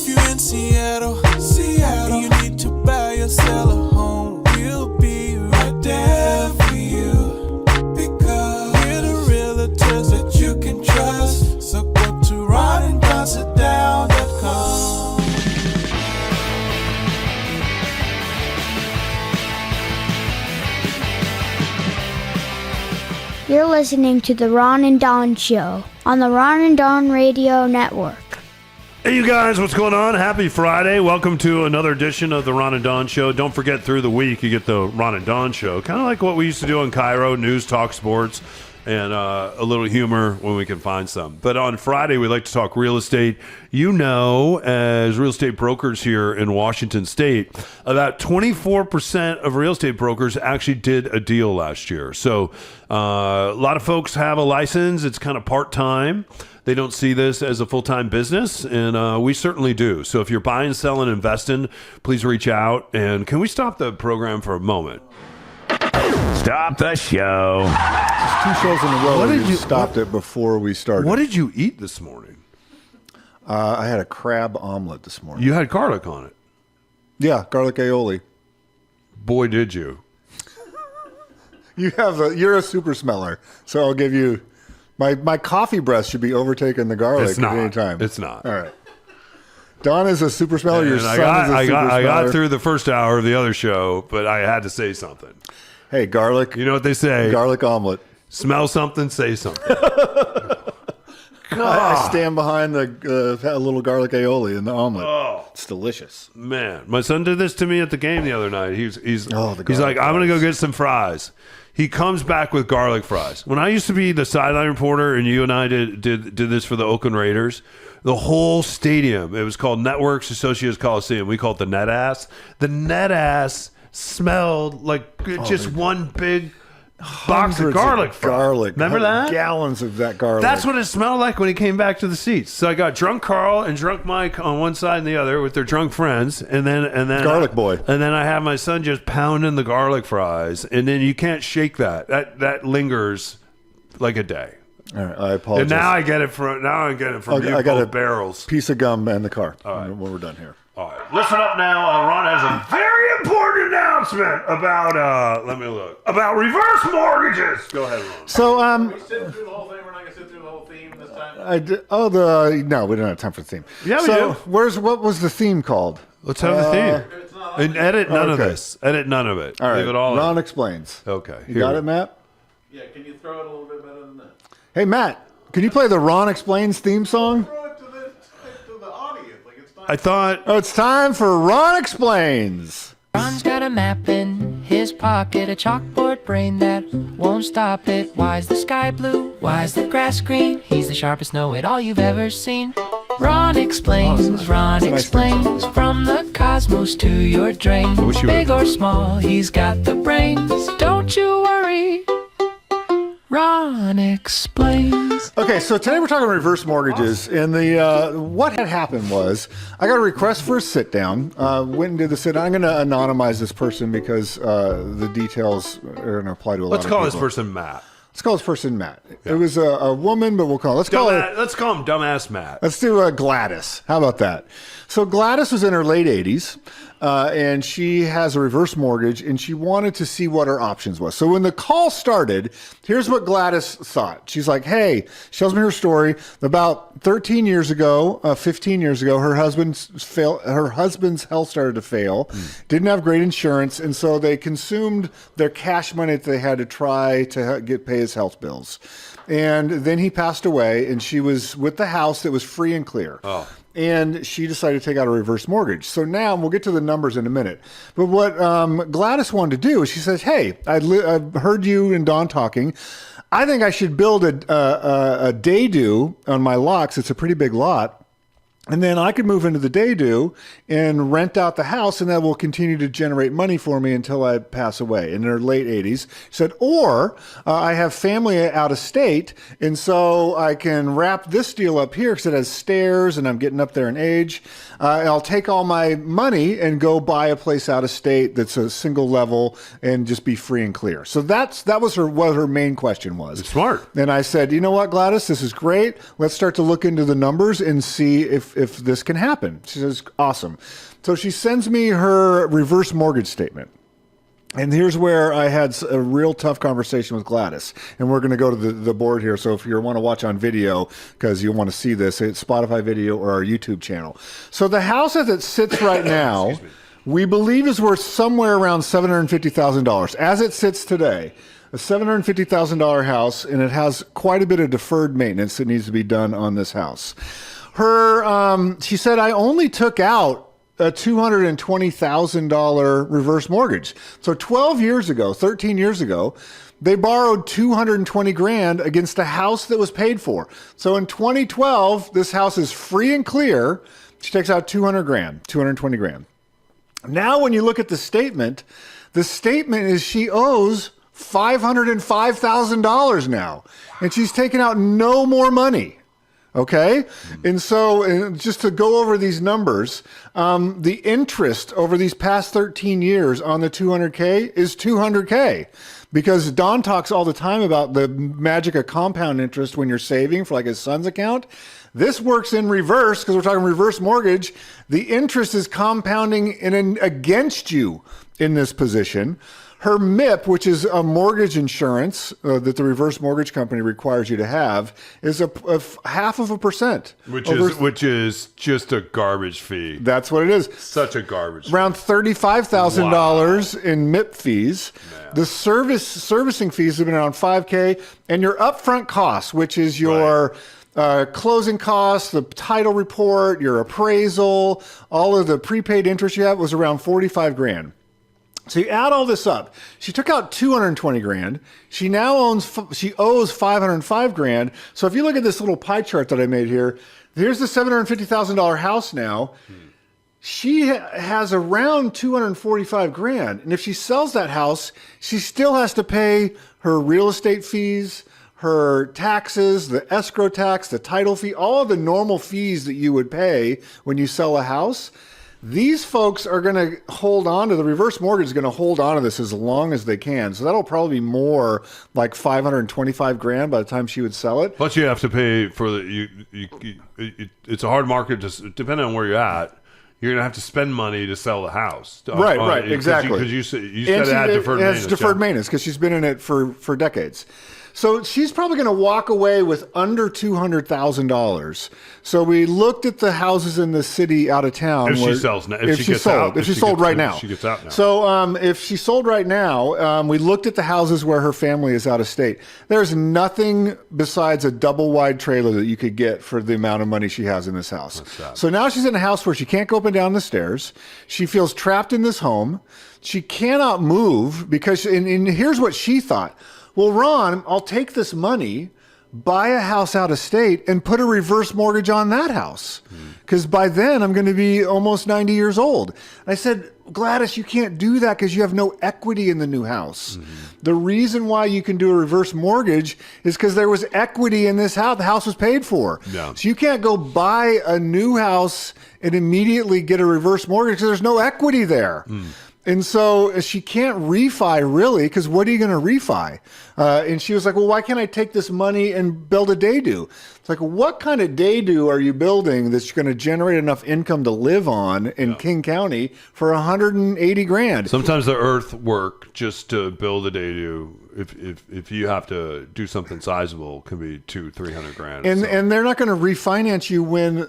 If you're in Seattle, and you need to buy or sell a home, we'll be right there for you. Because we're the realtors that you can trust. So go to ronanddonsitdown.com. You're listening to The Ron and Don Show on the Ron and Don Radio Network. Hey, you guys, what's going on? Happy Friday. Welcome to another edition of the Ron and Don Show. Don't forget, through the week, you get the Ron and Don Show. Kind of like what we used to do in Cairo, news, talk, sports, and a little humor when we can find some. But on Friday, we like to talk real estate. You know, as real estate brokers here in Washington State, about 24% of real estate brokers actually did a deal last year. So a lot of folks have a license. It's kind of part-time. They don't see this as a full-time business, and we certainly do. So if you're buying, selling, investing, please reach out. And can we stop the program for a moment? Stop the show. Two shows in a row. You stopped it before we started. What did you eat this morning? I had a crab omelet this morning. You had garlic on it. Yeah, garlic aioli. Boy, did you. You're a super smeller, so I'll give you my coffee breath should be overtaking the garlic It's not. at any time. It's not. All right. Don is a super smeller. Your son is a super smeller. I got through the first hour of the other show, but I had to say something. Hey, garlic. You know what they say? Garlic omelet. Smell something, say something. I stand behind the little garlic aioli in the omelet. Oh. It's delicious. Man, my son did this to me at the game the other night. He's like, I'm going to go get some fries. He comes back with garlic fries. When I used to be the sideline reporter and you and I did this for the Oakland Raiders, the whole stadium, it was called Networks Associates Coliseum. We called it the Net Ass. The Net Ass smelled like just one big box of garlic fries. Remember that? Gallons of that garlic. That's what it smelled like when he came back to the seats. So I got drunk Carl and drunk Mike on one side and the other with their drunk friends, and then garlic boy. And then I have my son just pounding the garlic fries, and then you can't shake that. That lingers like a day. All right, I apologize. And now I get it from you. I got barrels, piece of gum, and the car. All right, when we're done here. All right, listen up now. Ron has a very important announcement about about reverse mortgages. Go ahead, Ron. So Are we sitting through the whole thing? We're not going to sit through the whole theme this time? No, we don't have time for the theme. Yeah, we do. What was the theme called? Let's have the theme. And edit none of this. Edit none of it. All right. Leave it all Ron in. explains. Okay. You got it, Matt? Yeah, can you throw it a little bit better than that? Hey, Matt, can you play the Ron Explains theme song? Throw it to the audience. Like it's not. I thought. Oh, it's time for Ron Explains. Ron's got a map in his pocket, a chalkboard brain that won't stop it. Why's the sky blue? Why's the grass green? He's the sharpest know-it-all you've ever seen. Ron explains, Ron explains, from the cosmos to your drain. Big or small, he's got the brains. Don't you worry, Ron explains. Okay, so today we're talking reverse mortgages, and what had happened was I got a request for a sit down. Went and did the sit down. I'm going to anonymize this person because the details are going to apply to a lot of people. Let's call this person Matt. Let's call this person Matt. Yeah. It was a woman, but we'll call let's call him Dumbass Matt. Let's do Gladys. How about that? So Gladys was in her late 80s, and she has a reverse mortgage, and she wanted to see what her options was. So when the call started, here's what Gladys thought. She's like, hey, she tells me her story. About 15 years ago, her husband's health started to fail, didn't have great insurance, and so they consumed their cash money that they had to try to pay his health bills. And then he passed away, and she was with the house that was free and clear. Oh. And she decided to take out a reverse mortgage. So now, we'll get to the numbers in a minute. But what Gladys wanted to do is she says, hey, I've heard you and Don talking. I think I should build a day-do on my lot, 'cause it's a pretty big lot. And then I could move into the day-do and rent out the house, and that will continue to generate money for me until I pass away. In her late 80s, she said, or I have family out of state, and so I can wrap this deal up here because it has stairs, and I'm getting up there in age. I'll take all my money and go buy a place out of state that's a single level and just be free and clear. So that was what her main question was. It's smart. And I said, you know what, Gladys, this is great. Let's start to look into the numbers and see if if this can happen. She says, awesome. So she sends me her reverse mortgage statement. And here's where I had a real tough conversation with Gladys. And we're going to go to the board here. So if you want to watch on video, because you want to see this, it's Spotify video or our YouTube channel. So the house as it sits right now, we believe is worth somewhere around $750,000. As it sits today, a $750,000 house, and it has quite a bit of deferred maintenance that needs to be done on this house. She said, I only took out a $220,000 reverse mortgage. So 13 years ago, they borrowed $220,000 against a house that was paid for. So in 2012, this house is free and clear. She takes out $220,000. Now, when you look at the statement is she owes $505,000 now, and she's taken out no more money. Okay. And so just to go over these numbers, the interest over these past 13 years on the $200K is $200K, because Don talks all the time about the magic of compound interest when you're saving for like his son's account. This works in reverse because we're talking reverse mortgage. The interest is compounding against you in this position. Her MIP, which is a mortgage insurance that the reverse mortgage company requires you to have, is a 0.5%. Which is just a garbage fee. That's what it is. Such a garbage Around $35,000 in MIP fees. Man. The servicing fees have been around $5K, and your upfront costs, which is your closing costs, the title report, your appraisal, all of the prepaid interest you have, was around $45,000. So you add all this up. She took out $220,000. She now owes $505,000. So if you look at this little pie chart that I made here, here's the $750,000 house now. She has around $245,000. And if she sells that house, she still has to pay her real estate fees, her taxes, the escrow tax, the title fee, all of the normal fees that you would pay when you sell a house. These folks are going to hold on to the reverse mortgage is going to hold on to this as long as they can. So that'll probably be more like $525,000 by the time she would sell it. Plus, you have to pay for it's a hard market. Just depending on where you're at, you're going to have to spend money to sell the house. Right, exactly. Because you said it had deferred maintenance. It has deferred maintenance because she's been in it for decades. So she's probably going to walk away with under $200,000. So we looked at the houses in the city out of town. If she sold right now. She gets out now. So if she sold right now, we looked at the houses where her family is out of state. There's nothing besides a double wide trailer that you could get for the amount of money she has in this house. So now she's in a house where she can't go up and down the stairs. She feels trapped in this home. She cannot move because, and here's what she thought. Well, Ron, I'll take this money, buy a house out of state, and put a reverse mortgage on that house. Because by then, I'm going to be almost 90 years old. I said, Gladys, you can't do that because you have no equity in the new house. The reason why you can do a reverse mortgage is because there was equity in this house. The house was paid for. Yeah. So you can't go buy a new house and immediately get a reverse mortgage because there's no equity there. And so she can't refi really, because what are you going to refi? And she was like, well, why can't I take this money and build a daydo? It's like, what kind of daydo are you building that's going to generate enough income to live on in King County for $180,000? Sometimes the earthwork just to build a daydo, if you have to do something sizable, can be $200,000-$300,000. And they're not going to refinance you when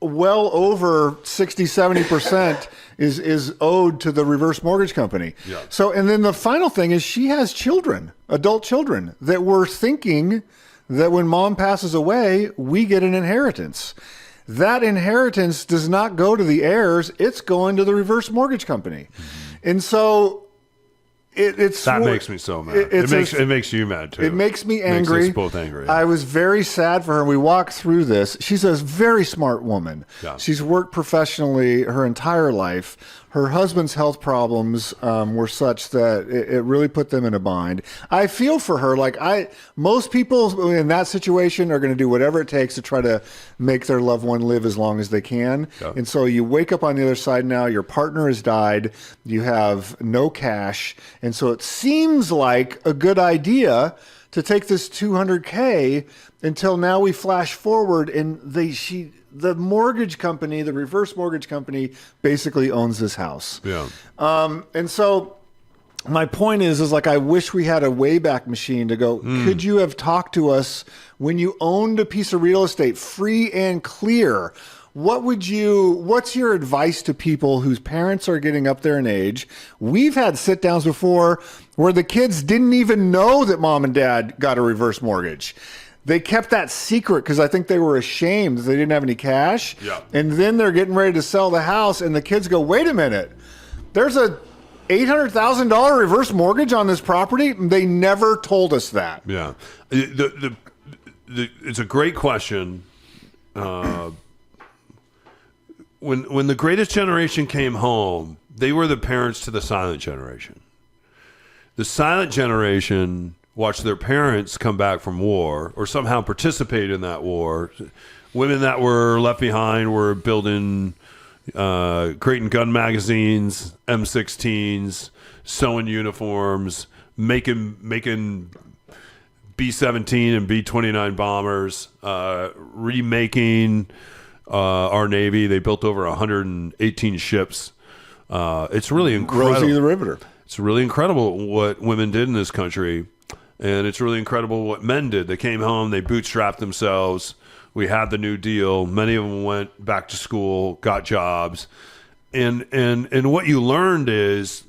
well over 60-70% is owed to the reverse mortgage company. Yeah. So, and then the final thing is she has children, adult children, that were thinking that when mom passes away, we get an inheritance. That inheritance does not go to the heirs. It's going to the reverse mortgage company. And so that makes me so mad. It makes you mad too. It makes me angry. Makes us both angry. I was very sad for her. We walked through this. She's a very smart woman. Yeah. She's worked professionally her entire life. Her husband's health problems were such that it really put them in a bind. I feel for her. Most people in that situation are going to do whatever it takes to try to make their loved one live as long as they can. Yeah. And so you wake up on the other side now, your partner has died, you have no cash. And so it seems like a good idea to take this $200K until now we flash forward and the mortgage company, the reverse mortgage company, basically owns this house. Yeah. And so my point is like, I wish we had a Wayback Machine to go, could you have talked to us when you owned a piece of real estate free and clear? What's your advice to people whose parents are getting up there in age? We've had sit downs before where the kids didn't even know that mom and dad got a reverse mortgage. They kept that secret because I think they were ashamed that they didn't have any cash. Yeah. And then they're getting ready to sell the house and the kids go, wait a minute, there's a $800,000 reverse mortgage on this property. They never told us that. Yeah. It's a great question. When the greatest generation came home, they were the parents to the silent generation. The silent generation watched their parents come back from war or somehow participate in that war. Women that were left behind were building Crate and Gun magazines, M16s, sewing uniforms, making B-17 and B-29 bombers, remaking our Navy. They built over 118 ships. It's really incredible. Rosie the Riveter. It's really incredible what women did in this country, and it's really incredible what men did. They came home, they bootstrapped themselves. We had the New Deal. Many of them went back to school, got jobs, and what you learned is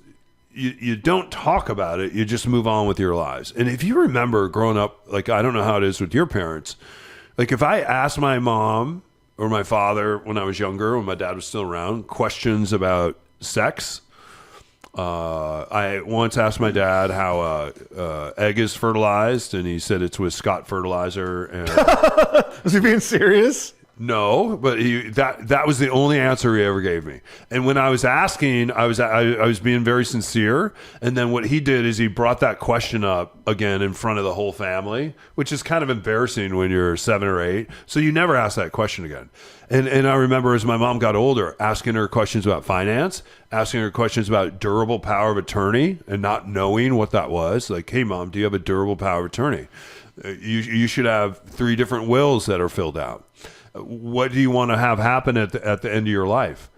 you don't talk about it. You just move on with your lives. And if you remember growing up, like I don't know how it is with your parents, like if I asked my mom or my father when I was younger, when my dad was still around, questions about sex. I once asked my dad how egg is fertilized, and he said it's with Scott fertilizer. And Was he being serious? no, but that was the only answer he ever gave me. And when I was asking, I was being very sincere. And then what he did is he brought that question up again in front of the whole family, which is kind of embarrassing when you're 7 or 8. So you never ask that question again. And I remember as my mom got older, asking her questions about finance, asking her questions about durable power of attorney, and not knowing what that was. Like, hey, Mom, do you have a durable power of attorney? You should have 3 different wills that are filled out. What do you want to have happen at the end of your life?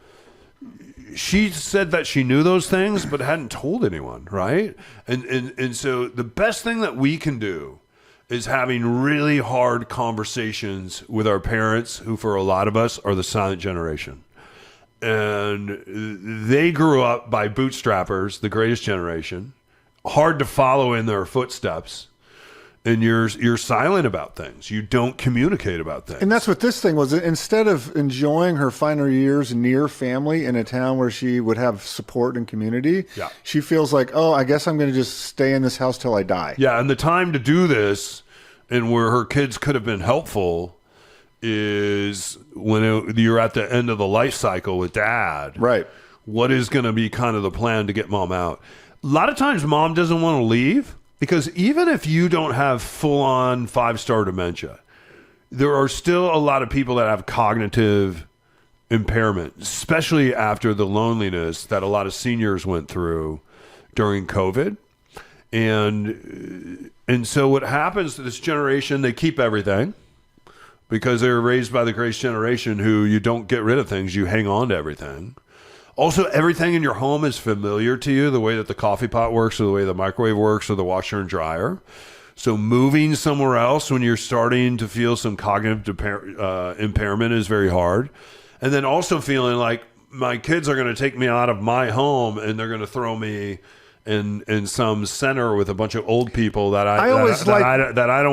She said that she knew those things, but hadn't told anyone, right? And so the best thing that we can do is having really hard conversations with our parents, who for a lot of us are the silent generation. And they grew up by bootstrappers, the greatest generation, hard to follow in their footsteps. And you're silent about things. You don't communicate about things. And that's what this thing was. Instead of enjoying her final years near family in a town where she would have support and community, Yeah. she feels like, oh, I guess I'm going to just stay in this house till I die. Yeah, and the time to do this and where her kids could have been helpful is when you're at the end of the life cycle with dad. Right. What is going to be kind of the plan to get mom out? A lot of times mom doesn't want to leave because even if you don't have full-on 5-star dementia, there are still a lot of people that have cognitive impairment, especially after the loneliness that a lot of seniors went through during COVID. And so what happens to this generation, they keep everything because they were raised by the greatest generation who you don't get rid of things, you hang on to everything. Also, everything in your home is familiar to you, the way that the coffee pot works or the way the microwave works or the washer and dryer. So moving somewhere else when you're starting to feel some cognitive impairment is very hard. And then also feeling like my kids are going to take me out of my home and they're going to throw me in some center with a bunch of old people that I don't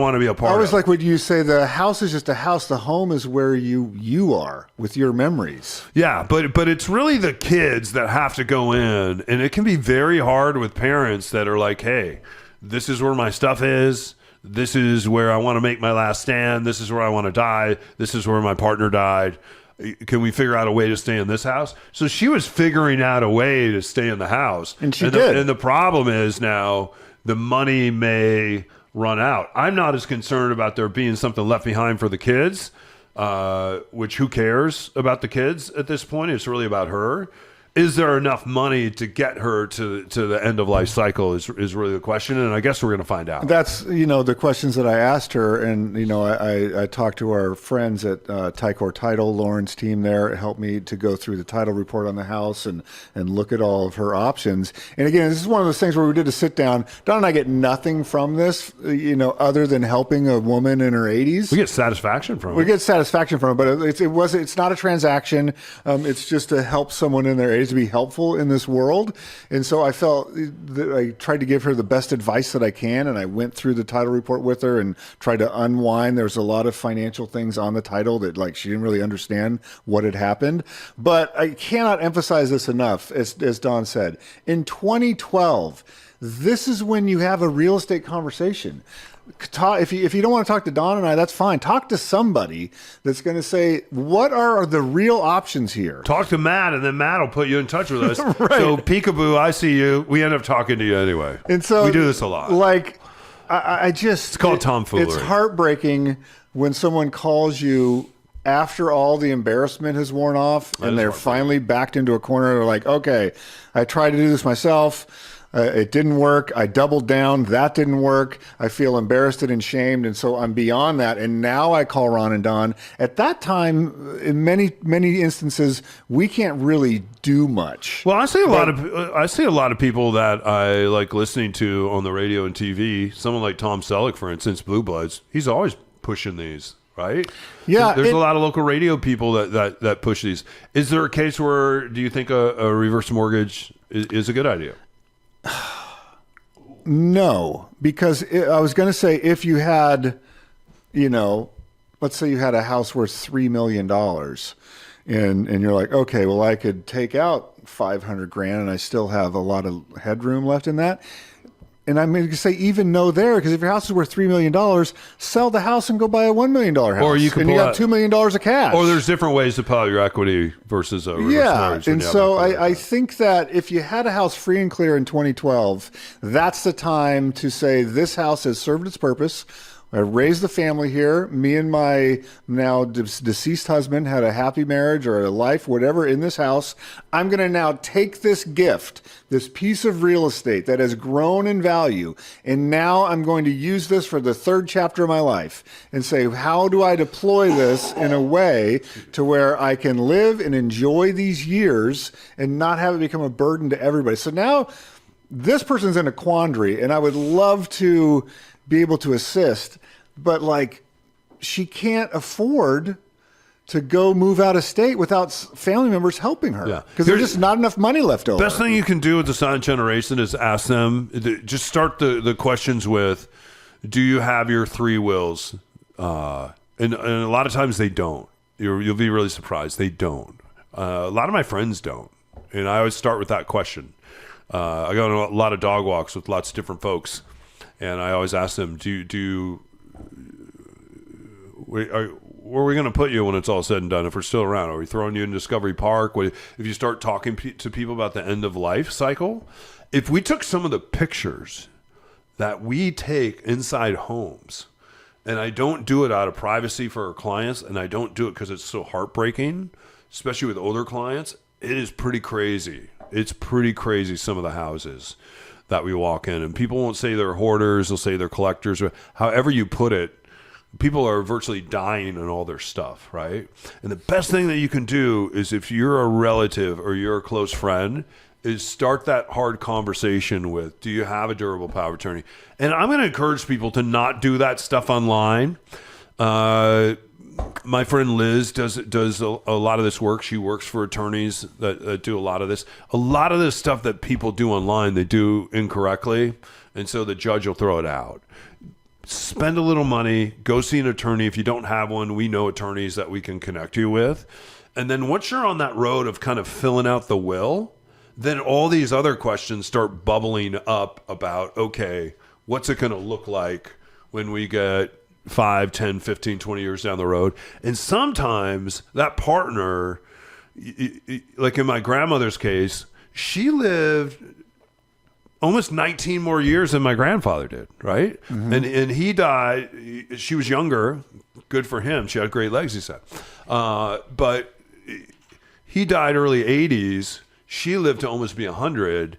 want to be a part of. I always like what you say, the house is just a house. The home is where you are with your memories. Yeah, but it's really the kids that have to go in, and it can be very hard with parents that are like, hey, this is where my stuff is. This is where I want to make my last stand. This is where I want to die. This is where my partner died. Can we figure out a way to stay in this house? So she was figuring out a way to stay in the house. And she did. And the problem is now the money may run out. I'm not as concerned about there being something left behind for the kids, which who cares about the kids at this point? It's really about her. is there enough money to get her to the end of life cycle is really the question, and I guess we're going to find out. That's the questions that I asked her, and I talked to our friends at Tycor Title, Lauren's team there, helped me to go through the title report on the house and look at all of her options. And again, this is one of those things where we did a sit down. Don and I get nothing from this, other than helping a woman in her 80s. We get satisfaction from it. We get satisfaction from it, but it's not a transaction. It's just to help someone in their 80s to be helpful in this world. And so I felt that I tried to give her the best advice that I can, and I went through the title report with her and tried to unwind. There's a lot of financial things on the title that she didn't really understand what had happened. But I cannot emphasize this enough, as Don said. In 2012, this is when you have a real estate conversation. If you don't want to talk to Don and I, that's fine. Talk to somebody that's going to say, what are the real options here? Talk to Matt, and then Matt will put you in touch with us. Right. So peekaboo, I see you. We end up talking to you anyway. And so we do this a lot. It's called tomfoolery. It's heartbreaking when someone calls you after all the embarrassment has worn off and they're finally backed into a corner. They're like, okay, I tried to do this myself. It didn't work. I doubled down. That didn't work. I feel embarrassed and shamed. And so I'm beyond that. And now I call Ron and Don. At that time, in many, many instances, we can't really do much. Well, I see a lot of people that I like listening to on the radio and TV. Someone like Tom Selleck, for instance, Blue Bloods. He's always pushing these, right? Yeah. There's a lot of local radio people that push these. Is there a case where do you think a reverse mortgage is a good idea? No, because I was going to say, if you had, let's say you had a house worth $3 million and you're like, okay, well, I could take out $500,000 and I still have a lot of headroom left in that. And I'm going to say even no there, because if your house is worth $3 million, sell the house and go buy a $1 million house. Or you got $2 million of cash. Or there's different ways to pull out your equity versus a reverse mortgage. And so I think that if you had a house free and clear in 2012, that's the time to say this house has served its purpose. I raised the family here. Me and my now deceased husband had a happy marriage or a life, whatever, in this house. I'm going to now take this gift, this piece of real estate that has grown in value, and now I'm going to use this for the third chapter of my life and say, how do I deploy this in a way to where I can live and enjoy these years and not have it become a burden to everybody? So now this person's in a quandary, and I would love to be able to assist, but she can't afford to go move out of state without family members helping her. Yeah. Because there's just not enough money left over. Best thing you can do with the silent generation is ask them, just start the questions with, do you have your 3 wills? And a lot of times they don't. You'll be really surprised. They don't. A lot of my friends don't. And I always start with that question. I go on a lot of dog walks with lots of different folks. And I always ask them, where are we going to put you when it's all said and done? If we're still around, are we throwing you in Discovery Park? If you start talking to people about the end of life cycle, if we took some of the pictures that we take inside homes, and I don't do it out of privacy for our clients, and I don't do it because it's so heartbreaking, especially with older clients, it is pretty crazy. It's pretty crazy, some of the houses that we walk in, and people won't say they're hoarders, they'll say they're collectors, or however you put it. People are virtually dying on all their stuff, right? And the best thing that you can do is, if you're a relative or you're a close friend, is start that hard conversation with, do you have a durable power of attorney? And I'm going to encourage people to not do that stuff online. My friend Liz does a lot of this work. She works for attorneys that do a lot of this. A lot of this stuff that people do online, they do incorrectly, and so the judge will throw it out. Spend a little money, go see an attorney. If you don't have one, we know attorneys that we can connect you with. And then once you're on that road of kind of filling out the will, then all these other questions start bubbling up about, okay, what's it going to look like when we get 5, 10, 15, 20 years down the road? And sometimes that partner, like in my grandmother's case, she lived almost 19 more years than my grandfather did, right? Mm-hmm. And he died, she was younger, good for him. She had great legs, he said. But he died early 80s. she lived to almost be 100.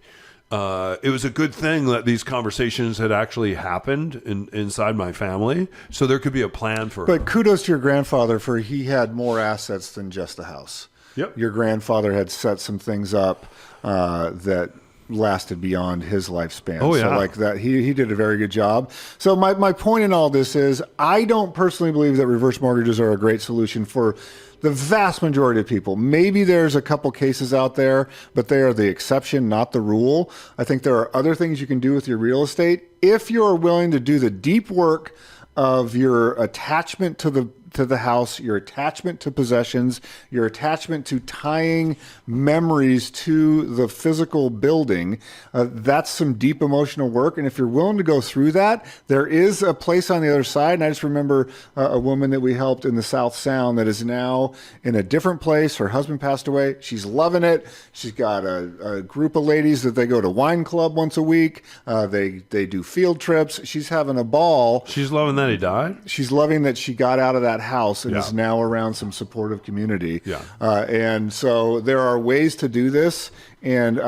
It was a good thing that these conversations had actually happened inside my family, so there could be a plan for her. But kudos to your grandfather for he had more assets than just a house. Yep. Your grandfather had set some things up that lasted beyond his lifespan. Oh, yeah. So like that, he did a very good job. So my point in all this is I don't personally believe that reverse mortgages are a great solution for the vast majority of people. Maybe there's a couple cases out there, but they are the exception, not the rule. I think there are other things you can do with your real estate if you're willing to do the deep work of your attachment to the house, your attachment to possessions, your attachment to tying memories to the physical building. That's some deep emotional work. And if you're willing to go through that, there is a place on the other side. And I just remember a woman that we helped in the South Sound that is now in a different place. Her husband passed away. She's loving it. She's got a group of ladies that they go to wine club once a week. They do field trips. She's having a ball. She's loving that he died? She's loving that she got out of that house and Yeah. is now around some supportive community. Yeah. And so there are ways to do this. And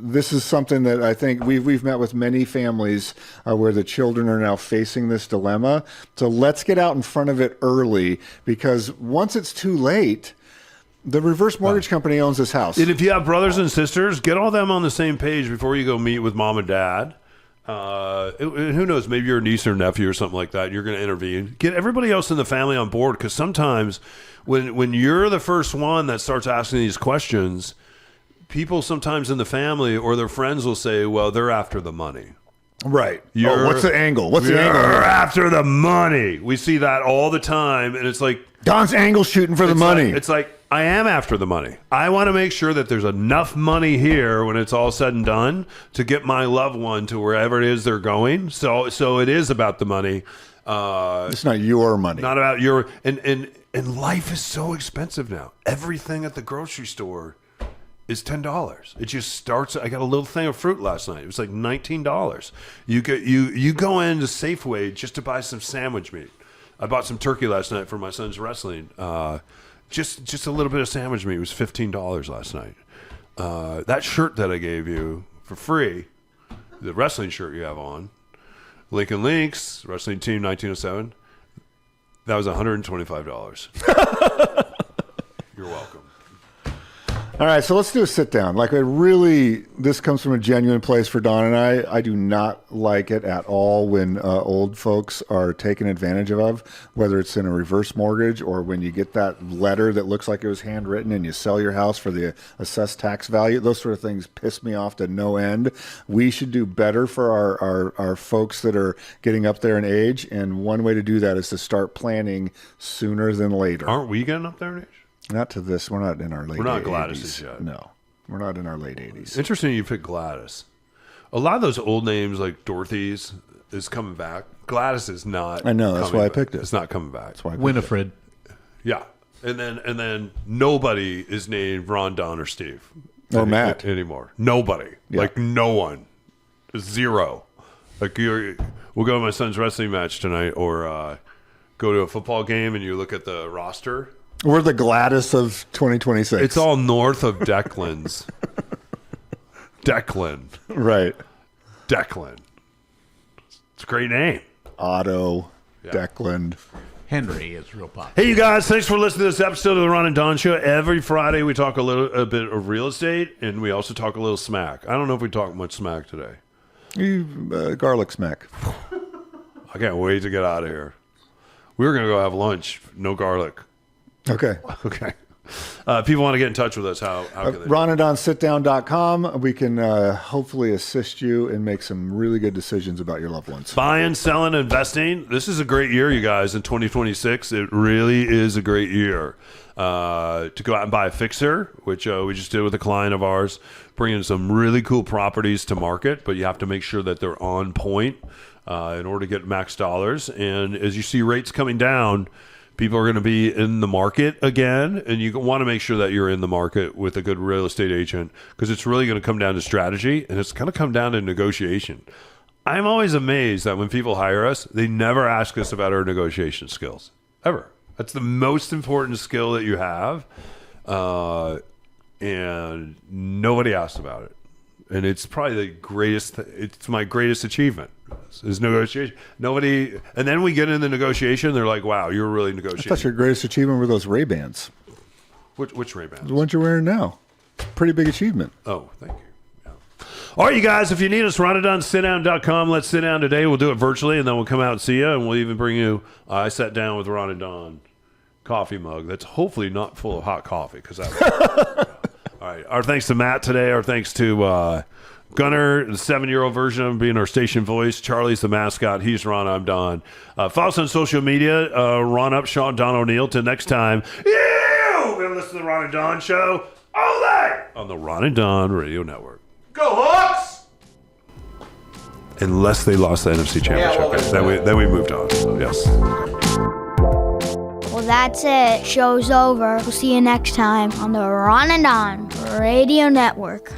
this is something that I think we've met with many families where the children are now facing this dilemma. So let's get out in front of it early, because once it's too late, the reverse mortgage company owns this house. And if you have brothers and sisters, get all them on the same page before you go meet with mom and dad. Who knows? Maybe you're a niece or nephew or something like that. You're going to intervene. Get everybody else in the family on board, because sometimes when you're the first one that starts asking these questions, people sometimes in the family or their friends will say, well, they're after the money. Right. What's the angle? What's the angle? You're after the money. We see that all the time, and it's like Don's angle shooting for the money. it's like, I am after the money. I want to make sure that there's enough money here when it's all said and done to get my loved one to wherever it is they're going. So it is about the money. It's not your money. Not about your and life is so expensive now. Everything at the grocery store is $10. It just starts. I got a little thing of fruit last night. It was like $19. You go into Safeway just to buy some sandwich meat. I bought some turkey last night for my son's wrestling. Just a little bit of sandwich meat was $15 last night. That shirt that I gave you for free, the wrestling shirt you have on, Lincoln Links, wrestling team 1907, that was $125. You're welcome. All right, so let's do a sit down. Like, this comes from a genuine place for Don and I. I do not like it at all when old folks are taken advantage of, whether it's in a reverse mortgage or when you get that letter that looks like it was handwritten and you sell your house for the assessed tax value. Those sort of things piss me off to no end. We should do better for our folks that are getting up there in age, and one way to do that is to start planning sooner than later. Aren't we getting up there in age? Not to this. We're not in our late 80s. We're not Gladys's yet. No, we're not in our late 80s. Interesting you picked Gladys. A lot of those old names like Dorothy's is coming back. Gladys is not. I know, that's coming why I back. picked it. It's not coming back. That's why I picked Winifred. Yeah. And then nobody is named Ron, Don, or Steve. Or Matt. Anymore. Nobody. Yeah. Like no one. Zero. Like we'll go to my son's wrestling match tonight, or go to a football game and you look at the roster. We're the Gladys of 2026. It's all north of Declan's. Declan. right. Declan. It's a great name. Otto, Declan. Henry is real popular. Hey, you guys, thanks for listening to this episode of the Ron and Don Show. Every Friday, we talk a bit of real estate, and we also talk a little smack. I don't know if we talk much smack today. Garlic smack. I can't wait to get out of here. We were going to go have lunch. No garlic. Okay. Okay. People want to get in touch with us. How can they? RonandDonSitDown.com. We can hopefully assist you and make some really good decisions about your loved ones. Buying, selling, investing. This is a great year, you guys, in 2026. It really is a great year to go out and buy a fixer, which we just did with a client of ours, bringing some really cool properties to market, but you have to make sure that they're on point in order to get max dollars. And as you see rates coming down, people are going to be in the market again, and you want to make sure that you're in the market with a good real estate agent, because it's really going to come down to strategy, and it's going to come down to negotiation. I'm always amazed that when people hire us, they never ask us about our negotiation skills, ever. That's the most important skill that you have. and nobody asked about it. And it's probably the greatest. It's my greatest achievement. Is negotiation. Nobody, and then we get in the negotiation. They're like, "Wow, you're really I negotiating." thought your greatest achievement were those Ray-Bans. Which Ray-Bans? The ones you're wearing now. Pretty big achievement. Oh, thank you. Yeah. All right, you guys, if you need us, ronanddonsitdown.com. Let's sit down today. We'll do it virtually, and then we'll come out and see you, and we'll even bring you. I sat down with Ron and Don coffee mug that's hopefully not full of hot coffee because that. All right. Our thanks to Matt today. Our thanks to Gunnar, the 7-year-old version of him being our station voice. Charlie's the mascot. He's Ron. I'm Don. Follow us on social media. Ron Upshaw and Don O'Neill. Till next time. We're going to listen to the Ron and Don Show all day on the Ron and Don Radio Network. Go Hawks! Unless they lost the NFC Championship. Then we moved on. So, yes. Well, that's it. Show's over. We'll see you next time on the Ron and Don Radio Network.